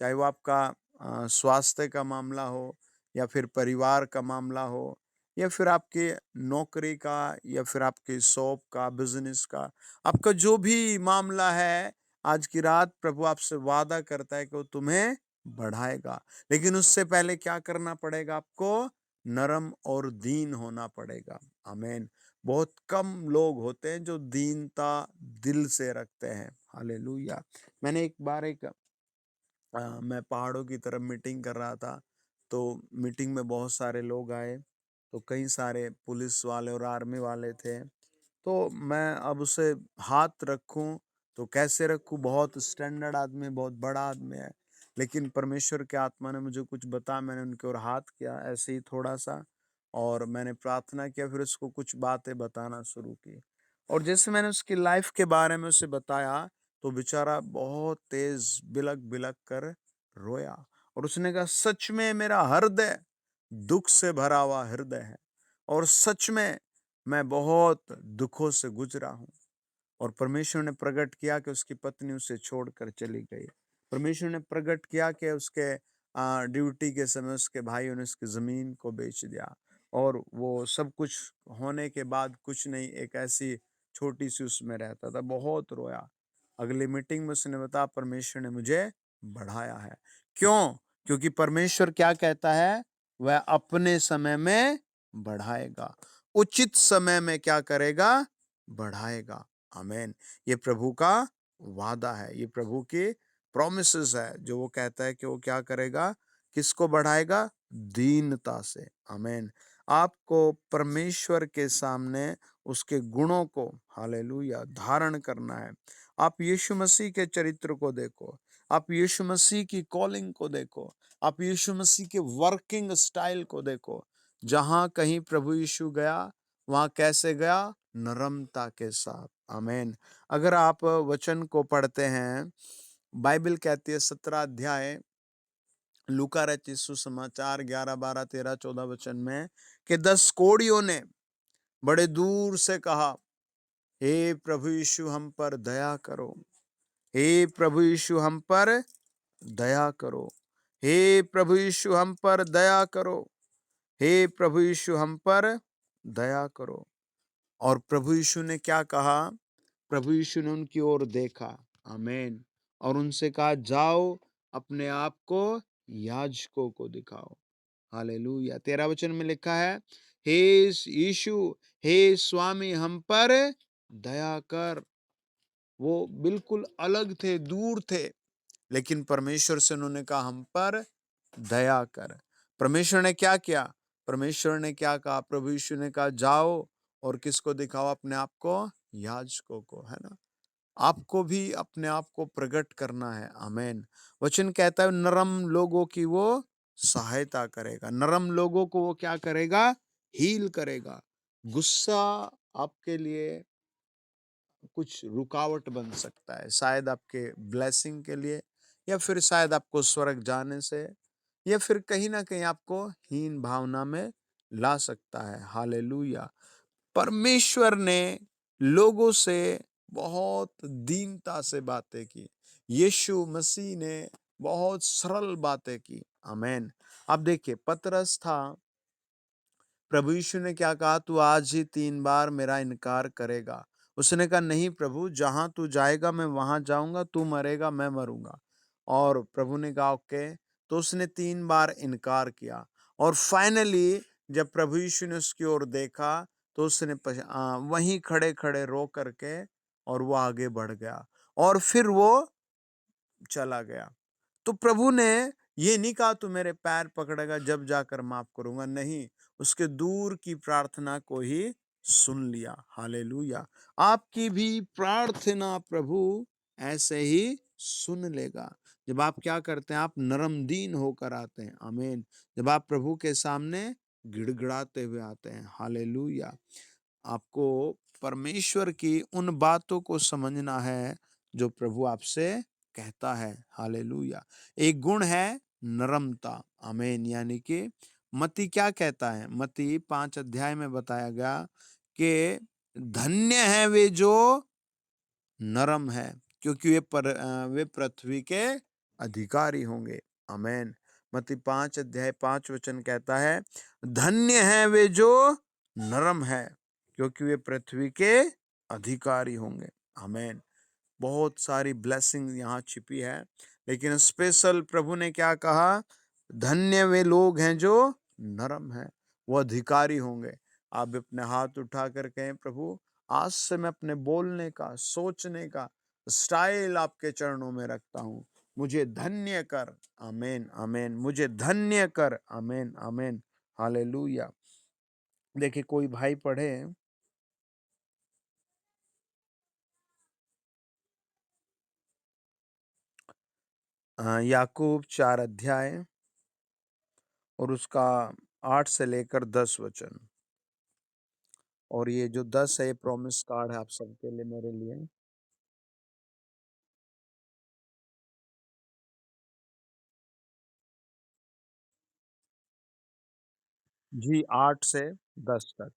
Speaker 1: चाहे वो आपका स्वास्थ्य का मामला हो, या फिर परिवार का मामला हो, या फिर आपके नौकरी का, या फिर आपके शॉप का, बिजनेस का, आपका जो भी मामला है, आज की रात प्रभु आपसे वादा करता है कि वो तुम्हें बढ़ाएगा। लेकिन उससे पहले क्या करना पड़ेगा? आपको नरम और दीन होना पड़ेगा। आमीन। बहुत कम लोग होते हैं जो दीनता दिल से रखते हैं। हालेलुया। मैंने एक बार मैं पहाड़ों की तरफ मीटिंग कर रहा था, तो मीटिंग में बहुत सारे लोग आए, तो कई सारे पुलिस वाले और आर्मी वाले थे। तो मैं अब उसे हाथ रखूं तो कैसे रखूं? बहुत स्टैंडर्ड आदमी, बहुत बड़ा आदमी है, लेकिन परमेश्वर के आत्मा ने मुझे कुछ बताया, मैंने उनके ओर हाथ किया ऐसे ही थोड़ा सा, और मैंने प्रार्थना किया, फिर उसको कुछ बातें बताना शुरू की। और जैसे मैंने उसकी लाइफ के बारे में उसे बताया, तो बेचारा बहुत तेज बिलक बिलक कर रोया, और उसने कहा, सच में मेरा हृदय दुख से भरा हुआ हृदय है, और सच में मैं बहुत दुखों से गुजरा हूं। और परमेश्वर ने प्रकट किया कि उसकी पत्नी उसे छोड़कर चली गई। परमेश्वर ने प्रकट किया कि उसके ड्यूटी के समय उसके भाइयों ने उसकी ज़मीन को बेच दिया, और वो सब कुछ होने के बाद कुछ नहीं, एक ऐसी छोटी-सी उसमें रहता था, बहुत रोया। अगली मीटिंग में उसने बताया, परमेश्वर ने मुझे बढ़ाया है। क्यों? क्योंकि परमेश्वर क्या कहता है? वह अपने समय में बढ़ाएगा, उचित समय में क्या करेगा? बढ़ाएगा। आमीन। ये प्रभु का वादा है, ये प्रभु की प्रॉमिसेस है, जो वो कहता है कि वो क्या करेगा? किसको बढ़ाएगा? दीनता से। आमीन। आपको परमेश्वर के सामने उसके गुणों को, हालेलुया, धारण करना है। आप यीशु मसीह के चरित्र को देखो, आप यीशु मसीह की कॉलिंग को देखो, आप यीशु मसीह के वर्किंग स्टाइल को देखो। जहां कहीं प्रभु यीशु गया, वहां कैसे गया? नरमता के साथ। आमीन। अगर आप वचन को पढ़ते हैं, बाइबल कहती है 17 अध्याय लूका रचित सुसमाचार 11, 12, 13, 14 वचन में कि 10 कोढ़ियों ने बड़े दूर से कहा, हे प्रभु यीशु हम पर दया करो, हे प्रभु यीशु हम पर दया करो, हे प्रभु यीशु हम पर दया करो, हे प्रभु यीशु हम पर दया करो। और प्रभु यीशु ने क्या कहा? प्रभु यीशु ने उनकी ओर देखा, आमीन, और उनसे कहा, जाओ अपने आप को याजकों को दिखाओ। हालेलुया। 13 वचन में लिखा है, हे यीशु, हे स्वामी हम पर दया कर। वो बिल्कुल अलग थे, दूर थे, लेकिन परमेश्वर से उन्होंने कहा, हम पर दया कर। परमेश्वर ने क्या किया? परमेश्वर ने क्या कहा? प्रभु यीशु ने कहा, जाओ और किसको दिखाओ? अपने आप को याजकों को, है ना? आपको भी अपने आप को प्रकट करना है। आमीन। वचन कहता है, नरम लोगों की वो सहायता करेगा। नरम लोगों को वो क्या करेगा? हील करेगा। गुस्सा आपके लिए कुछ रुकावट बन सकता है, शायद आपके ब्लेसिंग के लिए, या फिर शायद आपको स्वर्ग जाने से, या फिर कहीं ना कहीं आपको हीन भावना में ला सकता है। हालेलुया। परमेश्वर ने लोगों से बहुत दीनता से बातें की। यीशु मसीह ने बहुत सरल बातें की। आमीन। अब देखिए, पतरस था, प्रभु यीशु ने क्या कहा? तू आज ही 3 बार मेरा इनकार करेगा। उसने कहा, नहीं प्रभु, जहां तू जाएगा मैं वहां जाऊंगा, तू मरेगा मैं मरूंगा। और प्रभु ने कहा, ओके। तो उसने 3 बार इनकार किया, और फाइनली जब प्रभु यीशु ने उसकी ओर देखा, तो उसने वहीं खड़े खड़े रो करके, और वो आगे बढ़ गया, और फिर वो चला गया। तो प्रभु ने ये नहीं कहा तू मेरे पैर पकड़ेगा जब जाकर माफ करूंगा, नहीं, उसके दूर की प्रार्थना को ही सुन लिया। हालेलुया। आपकी भी प्रार्थना प्रभु ऐसे ही सुन लेगा। जब आप क्या करते हैं? आप नरम दीन होकर आते हैं। आमीन। जब आप प्रभु के सामने गिड़गिड़ाते हुए आते हैं। हालेलुया। आपको परमेश्वर की उन बातों को समझना है जो प्रभु आपसे कहता है। हालेलुया। एक गुण है नरमता। आमीन। यानी कि मत्ती क्या कहता है? मत्ती 5 अध्याय में बताया गया कि धन्य है वे जो नरम है, क्योंकि वे पृथ्वी के अधिकारी होंगे। आमीन। मत्ती 5 अध्याय 5 वचन कहता है, धन्य है वे जो नरम है, क्योंकि वे पृथ्वी के अधिकारी होंगे। आमीन। बहुत सारी ब्लेसिंग यहाँ छिपी है, लेकिन स्पेशल प्रभु ने क्या कहा? धन्य वे लोग हैं जो नरम हैं, वो अधिकारी होंगे। आप अपने हाथ उठा कर कहें, प्रभु आज से मैं अपने बोलने का, सोचने का स्टाइल आपके चरणों में रखता हूँ, मुझे धन्य कर। आमीन। आमीन। मुझे धन्य कर। आमीन। आमीन। हालेलुया। देखिए, कोई भाई पढ़े याकूब 4 अध्याय और उसका 8 से लेकर 10 वचन। और ये जो 10 है, ये प्रॉमिस कार्ड है आप सबके लिए, मेरे लिए। जी, 8 से 10 तक।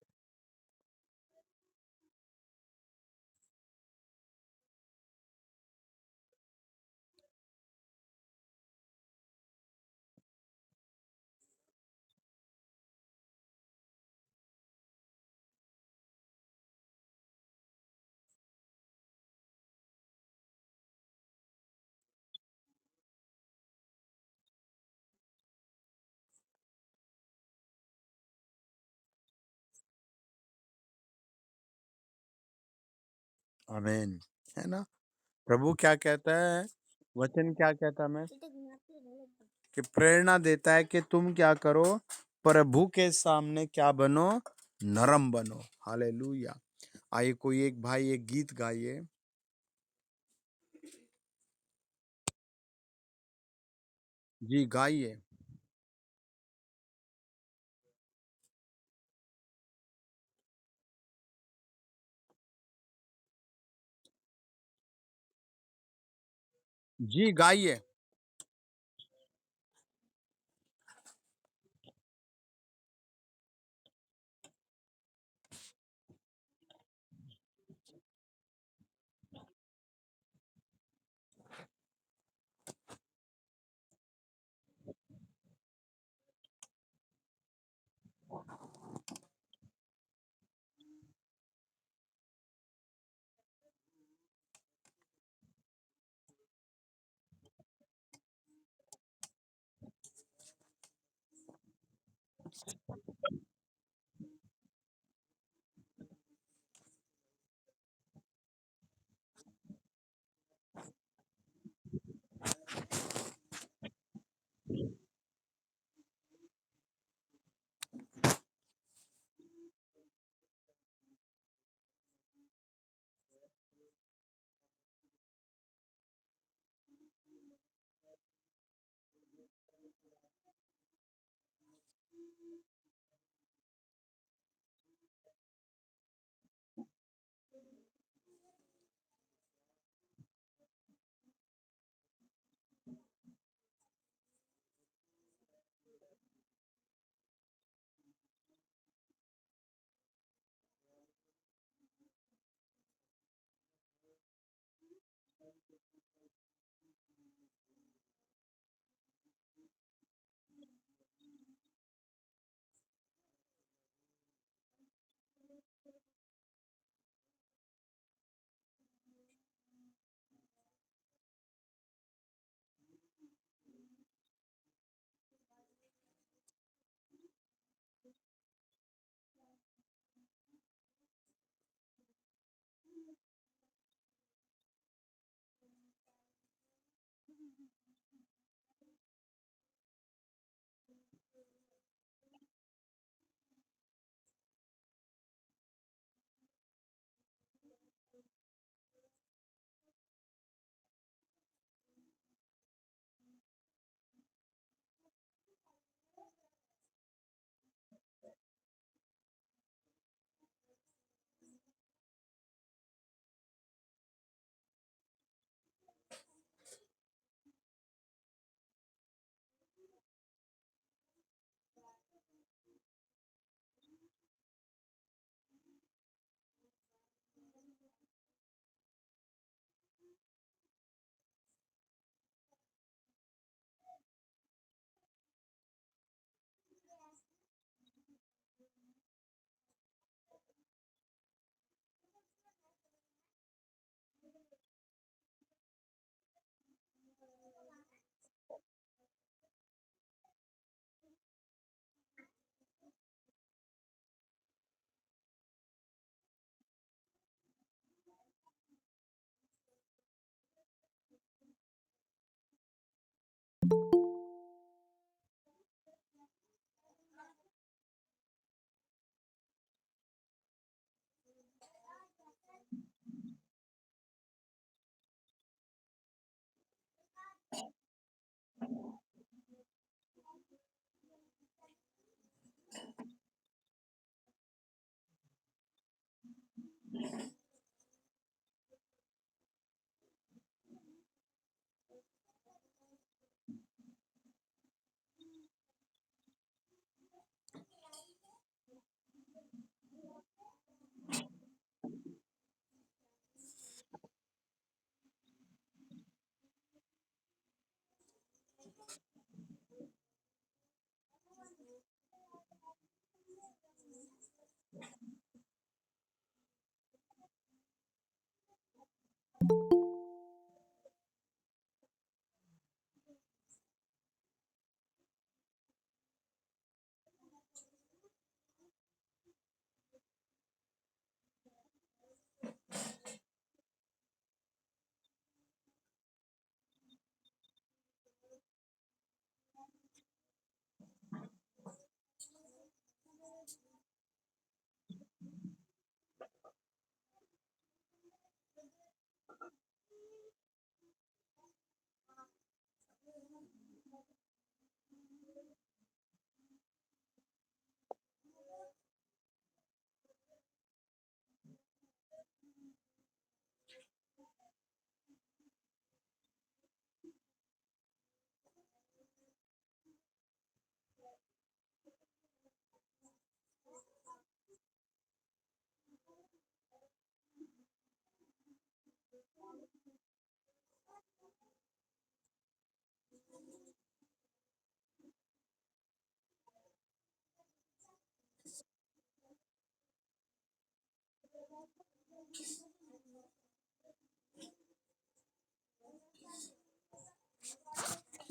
Speaker 1: आमीन। है ना? प्रभु क्या कहता है? वचन क्या कहता है? मैं कि प्रेरणा देता है कि तुम क्या करो? प्रभु के सामने क्या बनो? नरम बनो। हालेलुया। आइए कोई एक भाई एक गीत गाइए। जी गाइए। जी गाइए।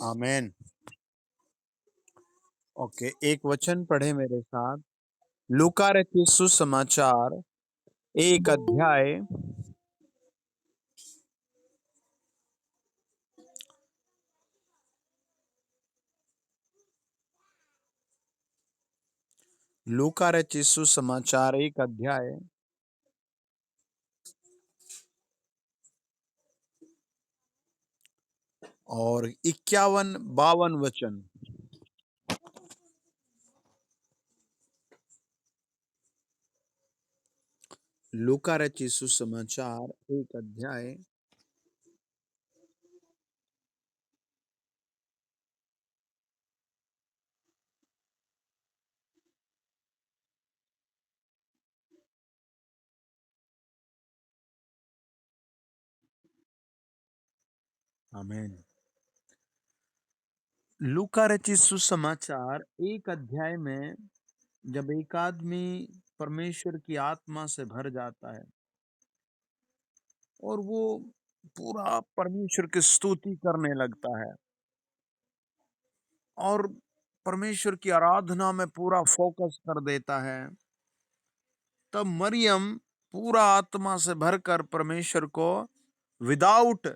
Speaker 1: आमेन। ओके, एक वचन पढ़े मेरे साथ। लूका रचित सुसमाचार, एक अध्याय, लूका रचित सुसमाचार एक अध्याय और 51-52 वचन। लूका रचित सुसमाचार एक अध्याय आमेन। लूका रचित सुसमाचार एक अध्याय में जब एक आदमी परमेश्वर की आत्मा से भर जाता है और वो पूरा परमेश्वर की स्तुति करने लगता है और परमेश्वर की आराधना में पूरा फोकस कर देता है, तब मरियम पूरा आत्मा से भरकर परमेश्वर को विदाउट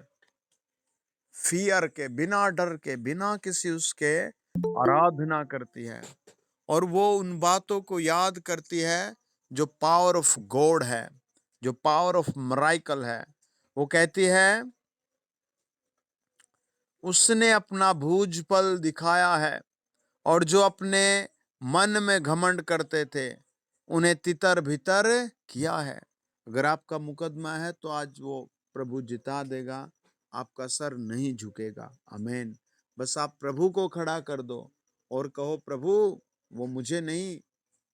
Speaker 1: फियर के, बिना डर के, बिना किसी उसके आराधना करती है। और वो उन बातों को याद करती है जो पावर ऑफ गॉड है, जो पावर ऑफ मिरेकल है। वो कहती है उसने अपना भुज बल दिखाया है और जो अपने मन में घमंड करते थे उन्हें तितर भीतर किया है। अगर आपका मुकदमा है तो आज वो प्रभु जिता देगा, आपका सर नहीं झुकेगा। आमीन। बस आप प्रभु को खड़ा कर दो और कहो प्रभु वो मुझे नहीं,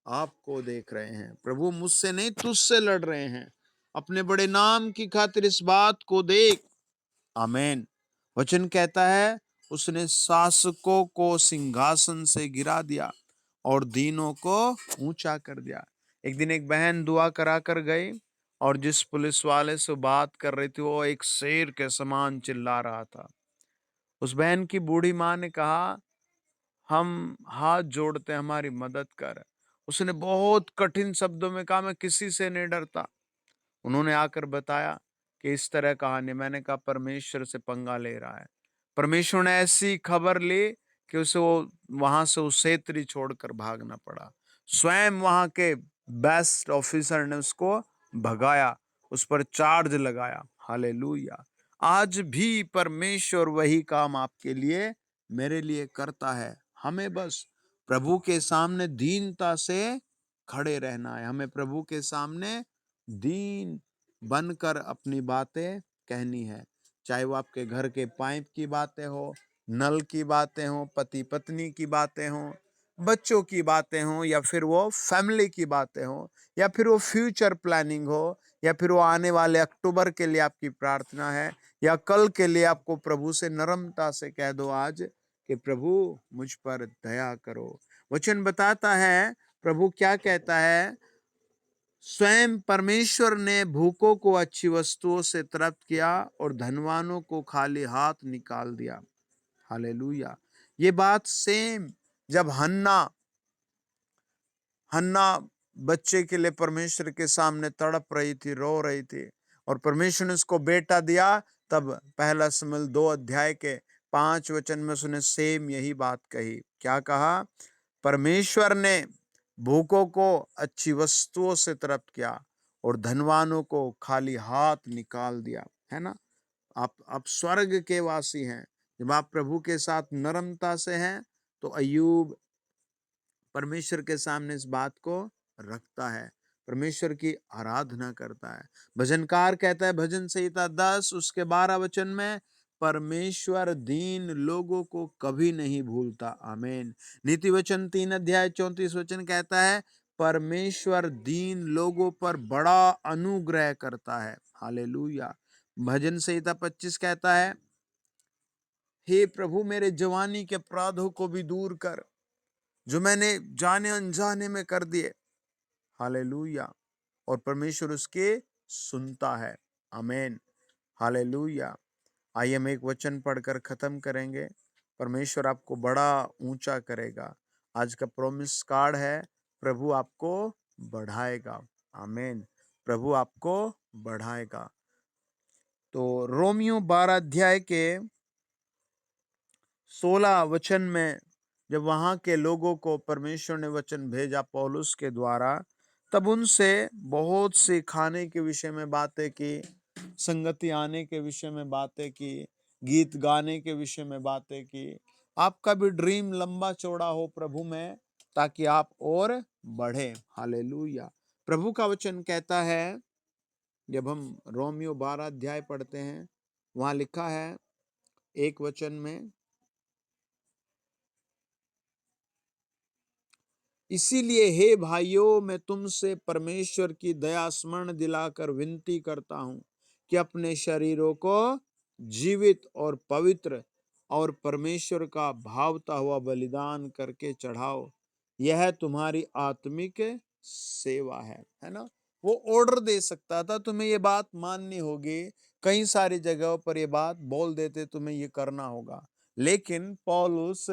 Speaker 1: आपको देख रहे हैं। प्रभु मुझसे नहीं तुझसे लड़ रहे हैं। अपने बड़े नाम की खातिर इस बात को देख। आमीन। वचन कहता है उसने शासकों को सिंहासन से गिरा दिया और दीनों को ऊंचा कर दिया। एक दिन एक बहन दुआ करा कर गई और जिस पुलिस वाले से बात कर रही थी वो एक शेर के समान चिल्ला रहा था। उस बहन की बूढ़ी माँ ने कहा हम हाथ जोड़ते हैं, हमारी मदद कर। उसने बहुत कठिन शब्दों में कहा मैं किसी से नहीं डरता। उन्होंने आकर बताया कि इस तरह कहानी। मैंने कहा परमेश्वर से पंगा ले रहा है। परमेश्वर ने ऐसी खबर ली कि उसे वो वहां से उस क्षेत्र छोड़कर भागना पड़ा। स्वयं वहां के बेस्ट ऑफिसर ने उसको भगाया, उस पर चार्ज लगाया। हालेलुया। आज भी परमेश्वर वही काम आपके लिए, मेरे लिए करता है। हमें बस प्रभु के सामने दीनता से खड़े रहना है। हमें प्रभु के सामने दीन बनकर अपनी बातें कहनी है। चाहे वो आपके घर के पाइप की बातें हो, नल की बातें हो, पति पत्नी की बातें हो, बच्चों की बातें हो, या फिर वो फैमिली की बातें हो, या फिर वो फ्यूचर प्लानिंग हो, या फिर वो आने वाले अक्टूबर के लिए आपकी प्रार्थना है, या कल के लिए आपको प्रभु से नम्रता से कह दो आज कि प्रभु मुझ पर दया करो। वचन बताता है प्रभु क्या कहता है, स्वयं परमेश्वर ने भूखों को अच्छी वस्तुओं से तृप्त किया और धनवानों को खाली हाथ निकाल दिया। हालेलुया। ये बात सेम जब हन्ना हन्ना बच्चे के लिए परमेश्वर के सामने तड़प रही थी, रो रही थी, और परमेश्वर ने उसको बेटा दिया, तब पहला शमूएल 2 अध्याय के 5 वचन में उसने सेम यही बात कही। क्या कहा? परमेश्वर ने भूखों को अच्छी वस्तुओं से तृप्त किया और धनवानों को खाली हाथ निकाल दिया। है ना? आप स्वर्ग के वासी हैं। जब आप प्रभु के साथ नम्रता से हैं तो अय्यूब परमेश्वर के सामने इस बात को रखता है, परमेश्वर की आराधना करता है। भजनकार कहता है भजन संहिता 10 उसके 12 वचन में, परमेश्वर दीन लोगों को कभी नहीं भूलता। आमीन। नीति वचन 3 अध्याय 34 वचन कहता है परमेश्वर दीन लोगों पर बड़ा अनुग्रह करता है। हालेलुया। भजन संहिता 25 कहता है हे प्रभु मेरे जवानी के अपराधों को भी दूर कर, जो मैंने जाने अनजाने में कर दिए। हालेलुया। और परमेश्वर उसके सुनता है। आमीन। हालेलुया। आइए हम एक वचन पढ़कर खत्म करेंगे। परमेश्वर आपको बड़ा ऊंचा करेगा। आज का प्रॉमिस कार्ड है, प्रभु आपको बढ़ाएगा। आमीन। प्रभु आपको बढ़ाएगा। तो रोमियो 12 अध्याय के 16 वचन में जब वहां के लोगों को परमेश्वर ने वचन भेजा पौलुस के द्वारा, तब उनसे बहुत सी खाने के विषय में बातें की, संगति आने के विषय में बातें की, गीत गाने के विषय में बातें की। आपका भी ड्रीम लंबा चौड़ा हो प्रभु में, ताकि आप और बढ़े। हालेलुया। प्रभु का वचन कहता है, जब हम रोमियो 12 अध्याय पढ़ते हैं, वहां लिखा है एक वचन में, इसीलिए हे भाइयों, मैं तुमसे परमेश्वर की दया स्मरण दिलाकर विनती करता हूं कि अपने शरीरों को जीवित और पवित्र और परमेश्वर का भावता हुआ बलिदान करके चढ़ाओ। यह तुम्हारी आत्मिक सेवा है ना। वो ऑर्डर दे सकता था, तुम्हें ये बात माननी होगी। कई सारी जगहों पर ये बात बोल देते, तुम्हें ये करना होगा। लेकिन पौलुस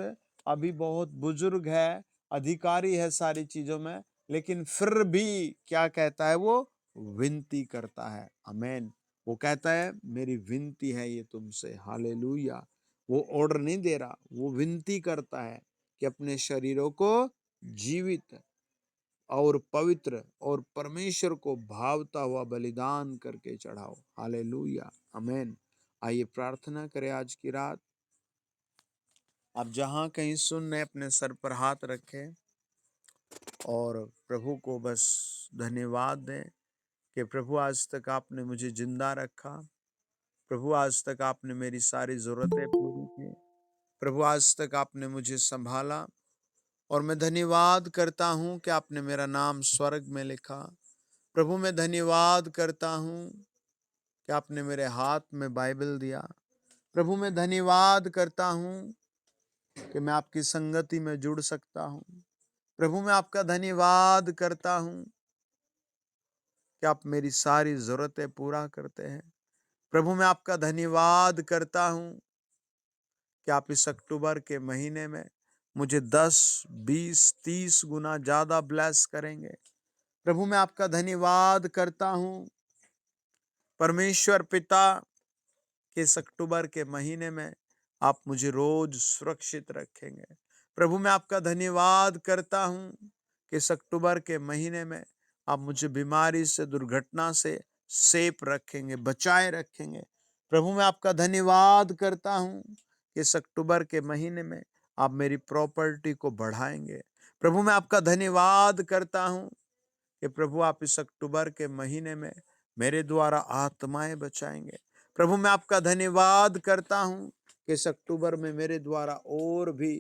Speaker 1: अभी बहुत बुजुर्ग है, अधिकारी है सारी चीजों में, लेकिन फिर भी क्या कहता है, वो विनती करता है। आमीन। वो कहता है मेरी विनती है ये तुमसे। हालेलुया। वो ऑर्डर नहीं दे रहा, वो विनती करता है कि अपने शरीरों को जीवित और पवित्र और परमेश्वर को भावता हुआ बलिदान करके चढ़ाओ। हालेलुया। आमीन। आइए प्रार्थना करें आज की रात। आप जहां कहीं सुन रहे, अपने सर पर हाथ रखें और प्रभु को बस धन्यवाद दें कि प्रभु आज तक आपने मुझे जिंदा रखा। प्रभु आज तक आपने मेरी सारी जरूरतें पूरी की। प्रभु आज तक आपने मुझे संभाला, और मैं धन्यवाद करता हूं कि आपने मेरा नाम स्वर्ग में लिखा। प्रभु मैं धन्यवाद करता हूं कि आपने मेरे हाथ में बाइबल दिया। प्रभु मैं धन्यवाद करता हूं कि मैं आपकी संगति में जुड़ सकता हूं। प्रभु मैं आपका धन्यवाद करता हूं कि आप मेरी सारी जरूरतें पूरा करते हैं। प्रभु मैं आपका धन्यवाद करता हूं कि आप इस अक्टूबर के महीने में मुझे 10, 20, 30 गुना ज्यादा ब्लेस करेंगे। प्रभु मैं आपका धन्यवाद करता हूं परमेश्वर पिता कि इस अक्टूबर के महीने में आप मुझे रोज सुरक्षित रखेंगे। प्रभु मैं आपका धन्यवाद करता हूं कि इस अक्टूबर के महीने में आप मुझे बीमारी से, दुर्घटना से सेफ रखेंगे, बचाए रखेंगे। प्रभु मैं आपका धन्यवाद करता हूं कि इस अक्टूबर के महीने में आप मेरी प्रॉपर्टी को बढ़ाएंगे। प्रभु मैं आपका धन्यवाद करता हूं कि प्रभु आप इस अक्टूबर के महीने में मेरे द्वारा आत्माएं बचाएंगे। प्रभु मैं आपका धन्यवाद करता हूं कि इस अक्टूबर में मेरे द्वारा और भी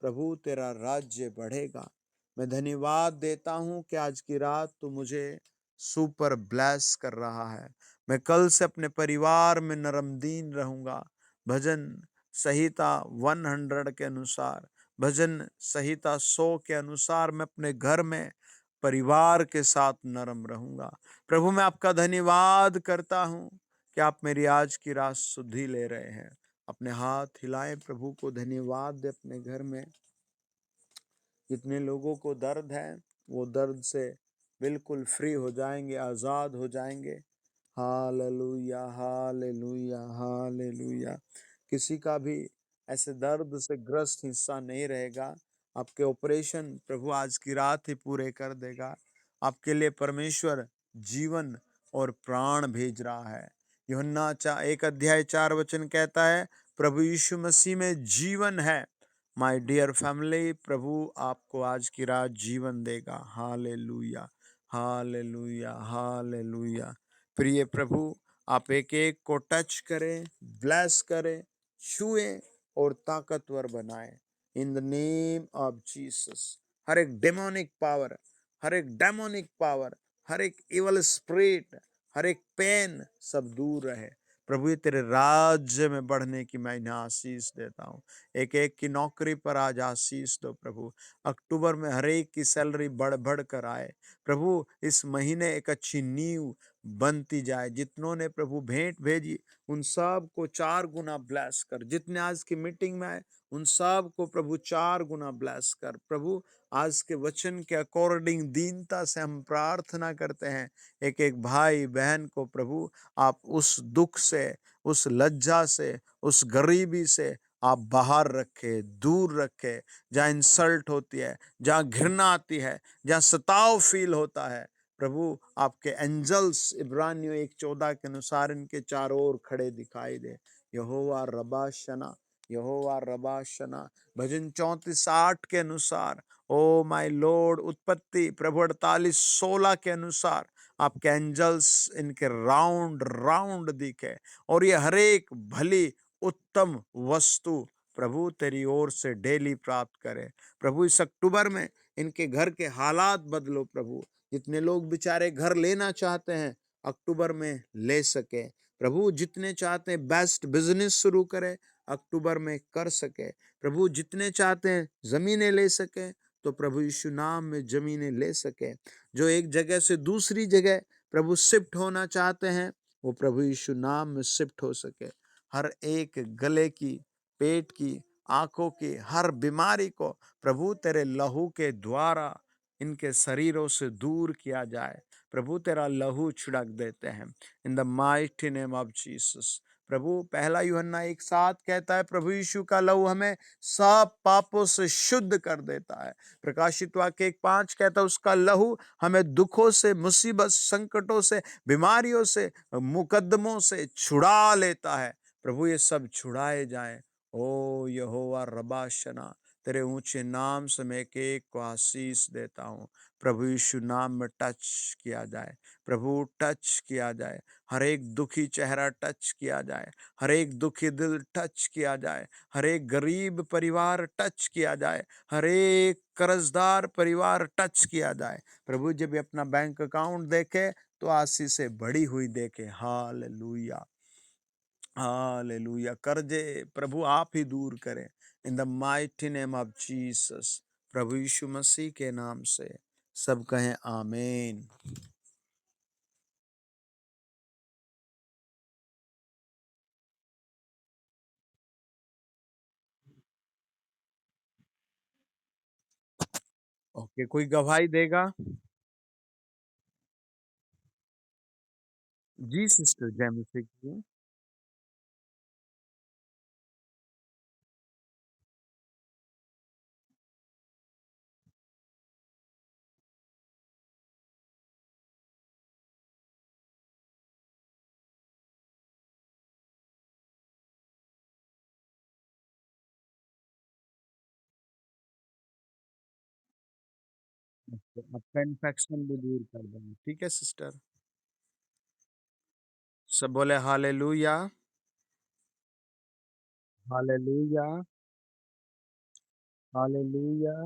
Speaker 1: प्रभु तेरा राज्य बढ़ेगा। मैं धन्यवाद देता हूं कि आज की रात तू मुझे सुपर ब्लेस कर रहा है। मैं कल से अपने परिवार में नरमदीन रहूंगा। भजन संहिता 100 के अनुसार, भजन संहिता 100 के अनुसार मैं अपने घर में परिवार के साथ नरम रहूंगा। प्रभु मैं आपका धन्यवाद करता हूं कि आप मेरी आज की रात सुधि ले रहे हैं। अपने हाथ हिलाएं, प्रभु को धन्यवाद दे। अपने घर में जितने लोगों को दर्द है, वो दर्द से बिल्कुल फ्री हो जाएंगे, आजाद हो जाएंगे। Hallelujah, hallelujah, hallelujah. किसी का भी ऐसे दर्द से ग्रस्त हिस्सा नहीं रहेगा। आपके ऑपरेशन प्रभु आज की रात ही पूरे कर देगा। आपके लिए परमेश्वर जीवन और प्राण भेज रहा है। यूहन्ना 1 अध्याय 4 वचन कहता है, प्रभु यीशु मसीह में जीवन है। माय डियर फैमिली, प्रभु आपको आज की रात जीवन देगा। Hallelujah, hallelujah, hallelujah. प्रिय प्रभु, आप एक एक को टच करें, ब्लेस करें, छुएं और ताकतवर बनाएं in the name of Jesus. हर एक डेमोनिक पावर, हर एक डेमोनिक पावर, हर एक इवल स्पिरिट, हर एक पेन सब दूर रहे। प्रभु ये तेरे राज्य में बढ़ने की मैं इन्हें आशीष देता हूँ। एक एक की नौकरी पर आज आशीष दो प्रभु। अक्टूबर में हर एक की सैलरी बढ़ बढ़ कर आए प्रभु। इस महीने एक अच्छी नींव बनती जाए। जितनों ने प्रभु भेंट भेजी उन सब को 4 गुना ब्लेस कर। जितने आज की मीटिंग में आए उन सब को प्रभु 4 गुना ब्लेस कर प्रभु। आज के वचन के अकॉर्डिंग दीनता से हम प्रार्थना करते हैं। एक एक भाई बहन को प्रभु आप उस दुख से, उस लज्जा से, उस गरीबी से आप बाहर रखे, दूर रखे। जहाँ इंसल्ट होती है, जहाँ घृणा आती है, जहाँ सताव फील होता है प्रभु आपके एंजल्स इब्रानियों 1:14 के अनुसार इनके चारों ओर खड़े दिखाई दे। यहोवा रबाशना, यहोवा रबाशना। भजन 34:8 के अनुसार, ओ माय लॉर्ड, उत्पत्ति प्रभु 48:16 के अनुसार आपके एंजल्स इनके राउंड राउंड दिखे और ये हरेक भली उत्तम वस्तु प्रभु तेरी ओर से डेली प्राप्त करे। प्रभु इस अक्टूबर में इनके घर के हालात बदलो प्रभु। जितने लोग बेचारे घर लेना चाहते हैं अक्टूबर में ले सके प्रभु। जितने चाहते हैं बेस्ट बिजनेस शुरू करे अक्टूबर में कर सके प्रभु। जितने चाहते हैं जमीनें ले सके तो प्रभु यीशु नाम में जमीनें ले सके। जो एक जगह से दूसरी जगह प्रभु शिफ्ट होना चाहते हैं वो प्रभु यीशु नाम में शिफ्ट हो सके। हर एक गले की, पेट की, आंखों की हर बीमारी को प्रभु तेरे लहू के द्वारा इनके शरीरों से दूर किया जाए। प्रभु तेरा लहू छिड़क देते हैं in the mighty name of Jesus. प्रभु 1 यूहन्ना 1:7 कहता है प्रभु यीशु का लहू हमें सब पापों से शुद्ध कर देता है। प्रकाशित वाक्य 1:5 कहता है उसका लहू हमें दुखों से, मुसीबत, संकटों से, बीमारियों से, मुकद्दमों से छुड़ा लेता है। प्रभु ये सब छुड़ाए जाएं। ओ यहोवा रबाशना, तेरे ऊंचे नाम से मैं एक एक को आशीष देता हूँ। प्रभु यीशु नाम में टच किया जाए प्रभु, टच किया जाए। हर एक दुखी चेहरा टच किया जाए, हर एक दुखी दिल टच किया जाए, हर एक गरीब परिवार टच किया जाए, हर एक कर्जदार परिवार टच किया जाए। प्रभु जब अपना बैंक अकाउंट देखे तो आशीषें बढ़ी हुई देखे। Hallelujah, hallelujah. कर्जे प्रभु आप ही दूर करें in the mighty name of Jesus. प्रभु यीशु मसीह के नाम से सब कहें आमीन। ओके, कोई गवाही देगा? जी सिस्टर जय मसीह की। आपका इन्फेक्शन भी दूर कर देंगे, ठीक है सिस्टर। सब बोले हालेलुया, हालेलुया, हालेलुया।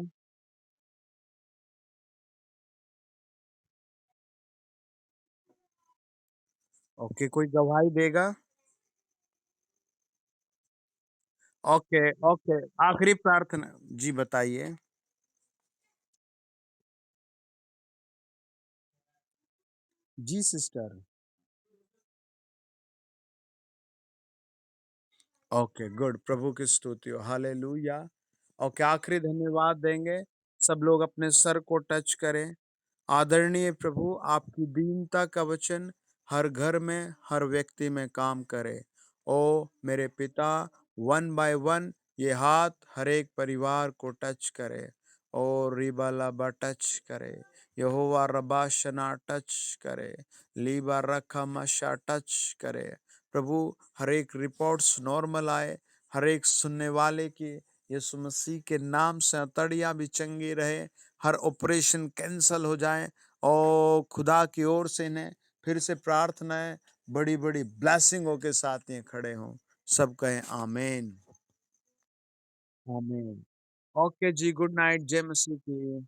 Speaker 1: ओके, कोई गवाही देगा? ओके ओके, आखिरी प्रार्थना जी बताइए। जी सिस्टर। ओके गुड, प्रभु की स्तुति हो, हालेलुया। और क्या आखिरी धन्यवाद देंगे? सब लोग अपने सर को टच करें। आदरणीय प्रभु आपकी दीनता का वचन हर घर में, हर व्यक्ति में काम करे। ओ मेरे पिता, वन बाय वन ये हाथ हर एक परिवार को टच करे और रिबालाबा टच करे, यहोवा रबाशना टच करे, लीबा रखा मशा टच करे। प्रभु हर एक रिपोर्ट्स नॉर्मल आए, हर एक सुनने वाले की यीशु मसीह के नाम से हथौड़ियां भी चंगी रहे, हर ऑपरेशन कैंसल हो जाए और खुदा की ओर से इन्हें फिर से प्रार्थनाएं बड़ी बड़ी ब्लेसिंगों के साथ ये खड़े हों। सब कहें आमीन, आमीन। ओके जी, गुड नाइट, जय मसीह की।